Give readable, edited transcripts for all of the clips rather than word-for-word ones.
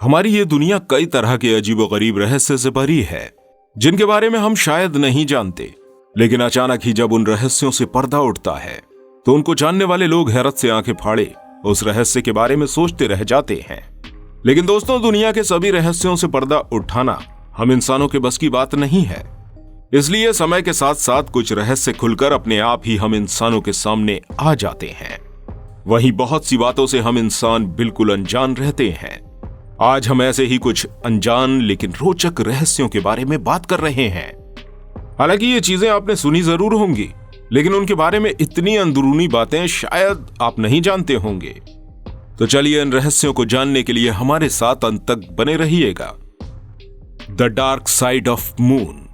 हमारी ये दुनिया कई तरह के अजीबोगरीब रहस्य से भरी है, जिनके बारे में हम शायद नहीं जानते, लेकिन अचानक ही जब उन रहस्यों से पर्दा उठता है तो उनको जानने वाले लोग हैरत से आंखें फाड़े उस रहस्य के बारे में सोचते रह जाते हैं। लेकिन दोस्तों, दुनिया के सभी रहस्यों से पर्दा उठाना हम इंसानों के बस की बात नहीं है। इसलिए समय के साथ साथ कुछ रहस्य खुलकर अपने आप ही हम इंसानों के सामने आ जाते हैं। वहीं बहुत सी बातों से हम इंसान बिल्कुल अनजान रहते हैं। आज हम ऐसे ही कुछ अनजान लेकिन रोचक रहस्यों के बारे में बात कर रहे हैं। हालांकि ये चीजें आपने सुनी जरूर होंगी, लेकिन उनके बारे में इतनी अंदरूनी बातें शायद आप नहीं जानते होंगे। तो चलिए इन रहस्यों को जानने के लिए हमारे साथ अंत तक बने रहिएगा। The dark side of moon.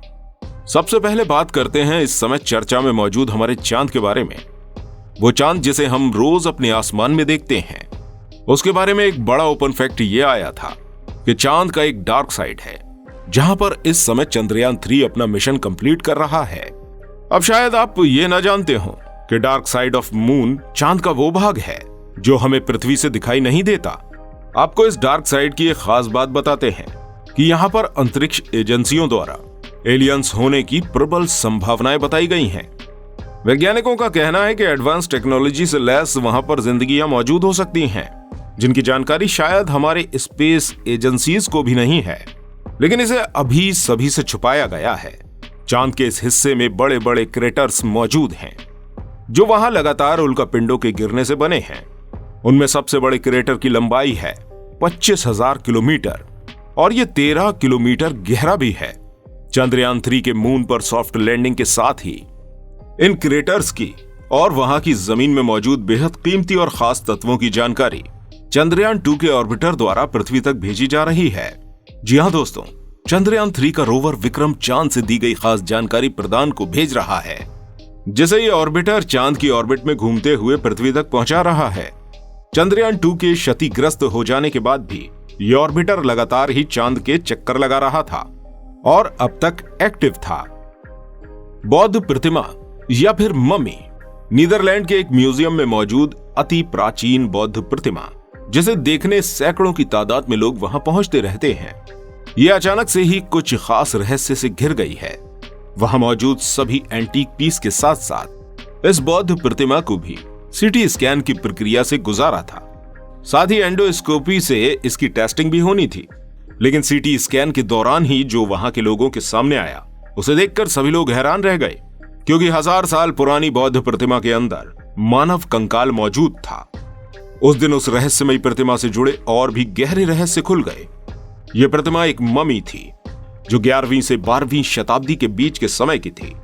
सबसे पहले बात करते हैं इस समय चर्चा में मौजूद हमारे चांद के बारे में। वो चांद जिसे हम रोज अपने आसमान में देखते हैं, उसके बारे में एक बड़ा ओपन फैक्ट ये आया था कि चांद का एक डार्क साइड है, जहां पर इस समय चंद्रयान 3 अपना मिशन कंप्लीट कर रहा है। अब शायद आप ये ना जानते हो कि डार्क साइड ऑफ मून चांद का वो भाग है जो हमें पृथ्वी से दिखाई नहीं देता। आपको इस डार्क साइड की एक खास बात बताते हैं कि यहाँ पर अंतरिक्ष एजेंसियों द्वारा एलियंस होने की प्रबल संभावनाएं बताई गई हैं। वैज्ञानिकों का कहना है कि एडवांस टेक्नोलॉजी से लैस वहां पर जिंदगियां मौजूद हो सकती हैं, जिनकी जानकारी शायद हमारे स्पेस एजेंसीज को भी नहीं है, लेकिन इसे अभी सभी से छुपाया गया है। चांद के इस हिस्से में बड़े बड़े क्रेटर्स मौजूद हैं, जो वहां लगातार उल्कापिंडों के गिरने से बने हैं। उनमें सबसे बड़े क्रेटर की लंबाई है 25,000 किलोमीटर और ये 13 किलोमीटर गहरा भी है। चंद्रयान 3 के मून पर सॉफ्ट लैंडिंग के साथ ही इन क्रेटर्स की और वहां की जमीन में मौजूद बेहद कीमती और खास तत्वों की जानकारी चंद्रयान 2 के ऑर्बिटर द्वारा पृथ्वी तक भेजी जा रही है। जी हां दोस्तों, चंद्रयान 3 का रोवर विक्रम चांद से दी गई खास जानकारी प्रदान को भेज रहा है, जिसे ये ऑर्बिटर चांद की ऑर्बिट में घूमते हुए पृथ्वी तक पहुंचा रहा है। चंद्रयान 2 के क्षतिग्रस्त हो जाने के बाद भी ये ऑर्बिटर लगातार ही चांद के चक्कर लगा रहा था और अब तक एक्टिव था। बौद्ध प्रतिमा या फिर मम्मी, नीदरलैंड के एक म्यूजियम में मौजूद अति प्राचीन बौद्ध प्रतिमा, जिसे देखने सैकड़ों की तादाद में लोग वहां पहुंचते रहते हैं। ये अचानक से ही कुछ खास रहस्य से घिर गई है। वहां मौजूद सभी एंटीक पीस के साथ साथ इस बौद्ध प्रतिमा को भी सीटी स्कैन की प्रक्रिया से गुजारा था। साथ ही एंडोस्कोपी से इसकी टेस्टिंग भी होनी थी, लेकिन सीटी स्कैन के दौरान ही जो वहां के लोगों के सामने आया, उसे देखकर सभी लोग हैरान रह गए, क्योंकि 1000 साल पुरानी बौद्ध प्रतिमा के अंदर मानव कंकाल मौजूद था। उस दिन उस रहस्यमयी प्रतिमा से जुड़े और भी गहरे रहस्य खुल गए। यह प्रतिमा एक मम्मी थी, जो 11वीं से 12वीं शताब्दी के बीच के समय की थी।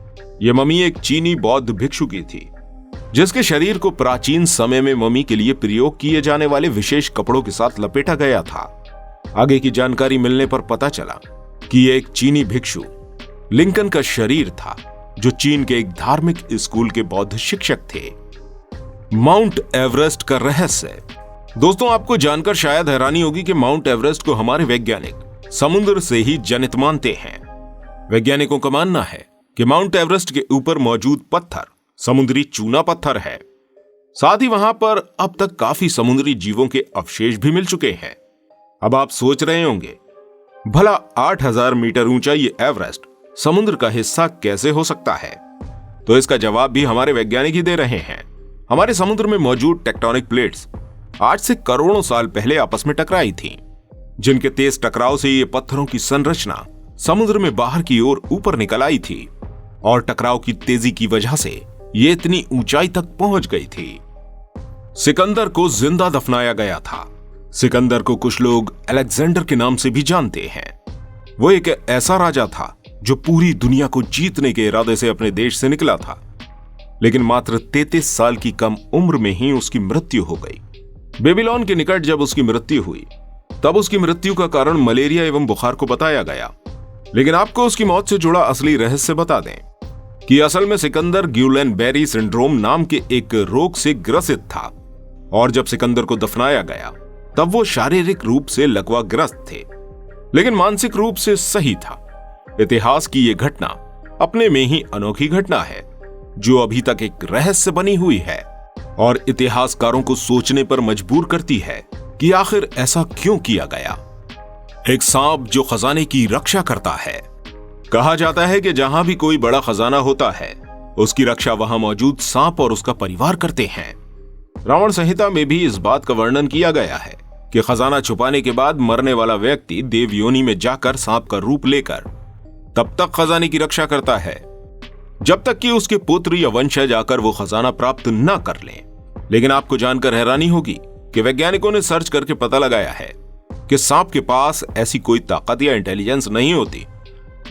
यह मम्मी एक चीनी बौद्ध भिक्षु की थी, जिसके शरीर को प्राचीन समय में मम्मी के लिए प्रयोग किए जाने वाले विशेष कपड़ों के साथ लपेटा गया था। आगे की जानकारी मिलने पर पता चला कि यह एक चीनी भिक्षु लिंकन का शरीर था, जो चीन के एक धार्मिक स्कूल के बौद्ध शिक्षक थे। माउंट एवरेस्ट का रहस्य। दोस्तों, आपको जानकर शायद हैरानी होगी कि माउंट एवरेस्ट को हमारे वैज्ञानिक समुद्र से ही जनित मानते हैं। वैज्ञानिकों का मानना है कि माउंट एवरेस्ट के ऊपर मौजूद पत्थर समुद्री चूना पत्थर है। साथ ही वहां पर अब तक काफी समुद्री जीवों के अवशेष भी मिल चुके हैं। अब आप सोच रहे होंगे, भला 8000 मीटर ऊंचा ये एवरेस्ट समुद्र का हिस्सा कैसे हो सकता है? तो इसका जवाब भी हमारे वैज्ञानिक ही दे रहे हैं। हमारे समुद्र में मौजूद टेक्टोनिक प्लेट्स आज से करोड़ों साल पहले आपस में टकराई थीं, जिनके तेज टकराव से ये पत्थरों की संरचना समुद्र में बाहर की ओर ऊपर निकल आई थी और टकराव की तेजी की वजह से ये इतनी ऊंचाई तक पहुंच गई थी। सिकंदर को जिंदा दफनाया गया था। सिकंदर को कुछ लोग अलेक्जेंडर के नाम से भी जानते हैं। वो एक ऐसा राजा था जो पूरी दुनिया को जीतने के इरादे से अपने देश से निकला था, लेकिन मात्र 33 साल की कम उम्र में ही उसकी मृत्यु हो गई। बेबीलोन के निकट जब उसकी मृत्यु हुई, तब उसकी मृत्यु का कारण मलेरिया एवं बुखार को बताया गया। लेकिन आपको उसकी मौत से जुड़ा असली रहस्य बता दें कि असल में सिकंदर ग्यूलेन-बेरी सिंड्रोम नाम के एक रोग से ग्रसित था, और जब सिकंदर को दफनाया गया तब वो शारीरिक रूप से लकवाग्रस्त थे, लेकिन मानसिक रूप से सही था। इतिहास की ये घटना अपने में ही अनोखी घटना है, जो अभी तक एक रहस्य बनी हुई है और इतिहासकारों को सोचने पर मजबूर करती है कि आखिर ऐसा क्यों किया गया। एक सांप जो खजाने की रक्षा करता है। कहा जाता है कि जहां भी कोई बड़ा खजाना होता है, उसकी रक्षा वहां मौजूद सांप और उसका परिवार करते हैं। रावण संहिता में भी इस बात का वर्णन किया गया है कि खजाना छुपाने के बाद मरने वाला व्यक्ति देव योनि में जाकर सांप का रूप लेकर तब तक खजाने की रक्षा करता है जब तक कि उसके पुत्र या वंशज आकर वो खजाना प्राप्त न कर लें। लेकिन आपको जानकर हैरानी होगी कि वैज्ञानिकों ने सर्च करके पता लगाया है कि सांप के पास ऐसी कोई ताकत या इंटेलिजेंस नहीं होती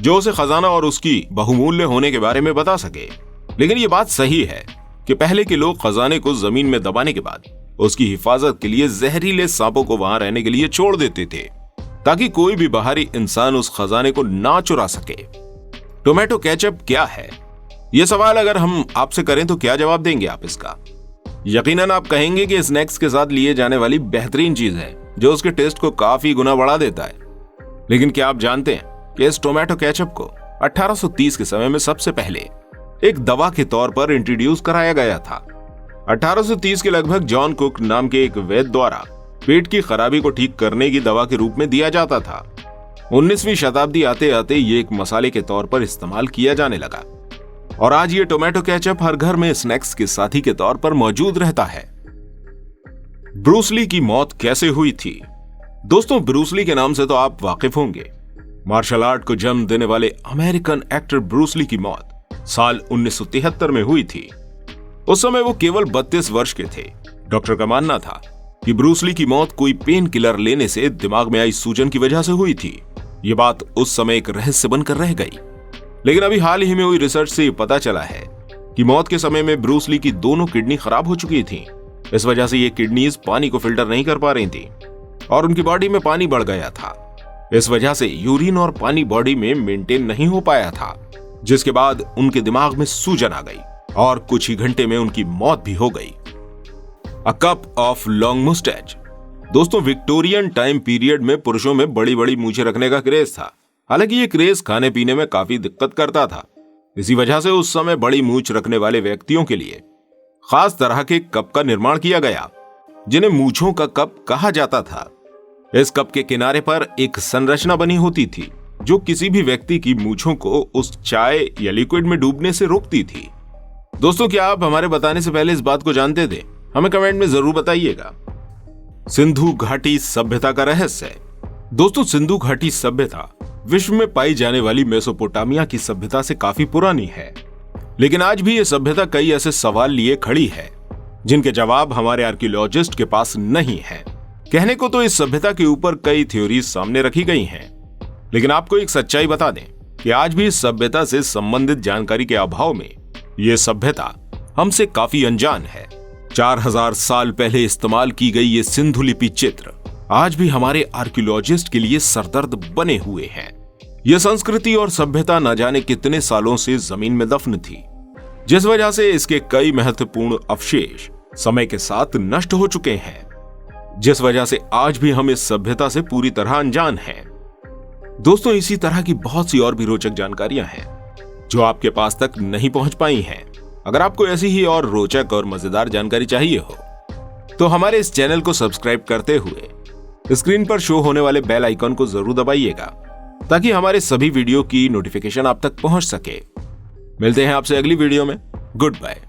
जो उसे खजाना और उसकी बहुमूल्य होने के बारे में बता सके। लेकिन ये बात सही है कि पहले के लोग खजाने को जमीन में दबाने के बाद उसकी हिफाजत के लिए जहरीले सांपों को वहां रहने के लिए छोड़ देते थे ताकि कोई भी बाहरी इंसान उस खजाने को ना चुरा सके। टोमेटो केचप क्या है? यह सवाल अगर हम आपसे करें तो क्या जवाब देंगे आप इसका? यकीनन आप कहेंगे कि स्नैक्स के साथ लिए जाने वाली बेहतरीन चीज है जो उसके टेस्ट को काफी गुना बढ़ा देता है। लेकिन क्या आप जानते हैं कि इस टोमेटो केचप को 1830 के समय में सबसे पहले एक दवा के तौर पर इंट्रोड्यूस कराया गया था। 1830 के लगभग जॉन कुक नाम के एक वैद्य द्वारा पेट की खराबी को ठीक करने की दवा के रूप में दिया जाता था। 19वीं शताब्दी आते आते ये एक मसाले के तौर पर इस्तेमाल किया जाने लगा और आज ये टोमेटो केचप हर घर में स्नैक्स के साथी के तौर पर मौजूद रहता है। ब्रूस ली की मौत कैसे हुई थी? दोस्तों, ब्रूस ली के नाम से तो आप वाकिफ होंगे। मार्शल आर्ट को जन्म देने वाले अमेरिकन एक्टर ब्रूस ली की मौत साल 1973 में हुई थी। उस समय वो केवल 32 वर्ष के थे। डॉक्टर का मानना था कि ब्रूस ली की मौत कोई पेन किलर लेने से दिमाग में आई सूजन की वजह से हुई थी। ये बात उस समय एक रहस्य बनकर रह गई। लेकिन अभी हाल ही में हुई रिसर्च से पता चला है कि मौत के समय में ब्रूस ली की दोनों किडनी खराब हो चुकी थी। इस वजह से ये किडनीज पानी को फिल्टर नहीं कर पा रही थी और उनकी बॉडी में पानी बढ़ गया था। इस वजह से यूरिन और पानी बॉडी में मेंटेन नहीं हो पाया था, जिसके बाद उनके दिमाग में सूजन आ गई और कुछ ही घंटे में उनकी मौत भी हो गई। A cup of long moustache. दोस्तों, विक्टोरियन टाइम पीरियड में पुरुषों में बड़ी बड़ी मूछें रखने का क्रेज था। हालांकि ये क्रेज खाने पीने में काफी दिक्कत करता था। इसी वजह से उस समय बड़ी मूछ रखने वाले व्यक्तियों के लिए खास तरह के कप का निर्माण किया गया, जिन्हें मूछों का कप कहा जाता था। इस कप के किनारे पर एक संरचना बनी होती थी जो किसी भी व्यक्ति की मूछों को उस चाय या लिक्विड में डूबने से रोकती थी। दोस्तों, क्या आप हमारे बताने से पहले इस बात को जानते थे? हमें कमेंट में जरूर बताइएगा। सिंधु घाटी सभ्यता का रहस्य। दोस्तों, सिंधु घाटी सभ्यता विश्व में पाई जाने वाली मेसोपोटामिया की सभ्यता से काफी पुरानी है, लेकिन आज भी यह सभ्यता कई ऐसे सवाल लिए खड़ी है जिनके जवाब हमारे आर्कियोलॉजिस्ट के पास नहीं है। कहने को तो इस सभ्यता के ऊपर कई थ्योरीज सामने रखी गई हैं, लेकिन आपको एक सच्चाई बता दें कि आज भी इस सभ्यता से संबंधित जानकारी के अभाव में यह सभ्यता हमसे काफी अनजान है। 4000 साल पहले इस्तेमाल की गई ये सिंधु लिपि चित्र आज भी हमारे आर्कियोलॉजिस्ट के लिए सरदर्द बने हुए हैं। यह संस्कृति और सभ्यता न जाने कितने सालों से जमीन में दफन थी, जिस वजह से इसके कई महत्वपूर्ण अवशेष समय के साथ नष्ट हो चुके हैं, जिस वजह से आज भी हम इस सभ्यता से पूरी तरह अनजान हैं। दोस्तों, इसी तरह की बहुत सी और भी रोचक जानकारियां हैं जो आपके पास तक नहीं पहुंच पाई हैं। अगर आपको ऐसी ही और रोचक और मजेदार जानकारी चाहिए हो तो हमारे इस चैनल को सब्सक्राइब करते हुए स्क्रीन पर शो होने वाले बेल आइकॉन को जरूर दबाइएगा ताकि हमारे सभी वीडियो की नोटिफिकेशन आप तक पहुंच सके। मिलते हैं आपसे अगली वीडियो में। Good bye.